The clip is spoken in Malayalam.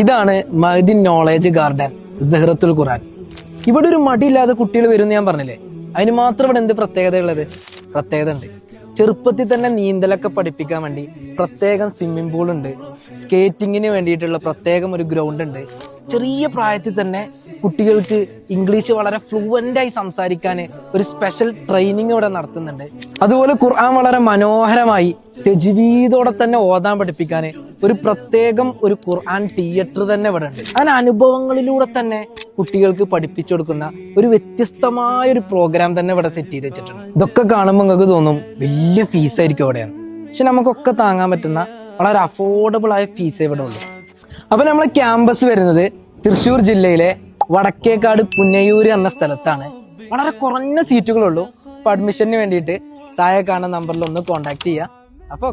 ഇതാണ് മഹദി നോളേജ് ഗാർഡൻ സഹ്റത്തുൽ ഖുർആൻ. ഇവിടെ ഒരു മടിയില്ലാതെ കുട്ടികൾ വരുമെന്ന് ഞാൻ പറഞ്ഞില്ലേ, അതിന് മാത്രം ഇവിടെ എന്ത് പ്രത്യേകത ഉള്ളത്? പ്രത്യേകത ഉണ്ട്. ചെറുപ്പത്തിൽ തന്നെ നീന്തലൊക്കെ പഠിപ്പിക്കാൻ വേണ്ടി പ്രത്യേകം സ്വിമ്മിംഗ് പൂൾ ഉണ്ട്. സ്കേറ്റിങ്ങിന് വേണ്ടിയിട്ടുള്ള പ്രത്യേകം ഒരു ഗ്രൗണ്ട് ഉണ്ട്. ചെറിയ പ്രായത്തിൽ തന്നെ കുട്ടികൾക്ക് ഇംഗ്ലീഷ് വളരെ ഫ്ലുവൻ്റായി സംസാരിക്കാൻ ഒരു സ്പെഷ്യൽ ട്രെയിനിങ് ഇവിടെ നടത്തുന്നുണ്ട്. അതുപോലെ ഖുർആൻ വളരെ മനോഹരമായി തജ്വീദോടെ തന്നെ ഓതാൻ പഠിപ്പിക്കാൻ ഒരു പ്രത്യേകം ഒരു ഖുർആൻ തിയേറ്റർ തന്നെ ഇവിടെ ഉണ്ട്. അങ്ങനെ അനുഭവങ്ങളിലൂടെ തന്നെ കുട്ടികൾക്ക് പഠിപ്പിച്ചു കൊടുക്കുന്ന ഒരു വ്യത്യസ്തമായ ഒരു പ്രോഗ്രാം തന്നെ ഇവിടെ സെറ്റ് ചെയ്ത് വെച്ചിട്ടുണ്ട്. ഇതൊക്കെ കാണുമ്പോൾ നിങ്ങൾക്ക് തോന്നും വലിയ ഫീസായിരിക്കും ഇവിടെയാണ്. പക്ഷെ നമുക്കൊക്കെ താങ്ങാൻ പറ്റുന്ന വളരെ അഫോർഡബിൾ ആയ ഫീസേ ഇവിടെ ഉള്ളൂ. അപ്പൊ നമ്മളെ ക്യാമ്പസ് വരുന്നത് തൃശ്ശൂർ ജില്ലയിലെ വടക്കേക്കാട് പുന്നയൂര് എന്ന സ്ഥലത്താണ്. വളരെ കുറഞ്ഞ സീറ്റുകളുള്ളൂ. അപ്പൊ അഡ്മിഷന് വേണ്ടിയിട്ട് താഴെ കാണുന്ന നമ്പറിൽ ഒന്ന് കോൺടാക്ട് ചെയ്യുക. അപ്പൊ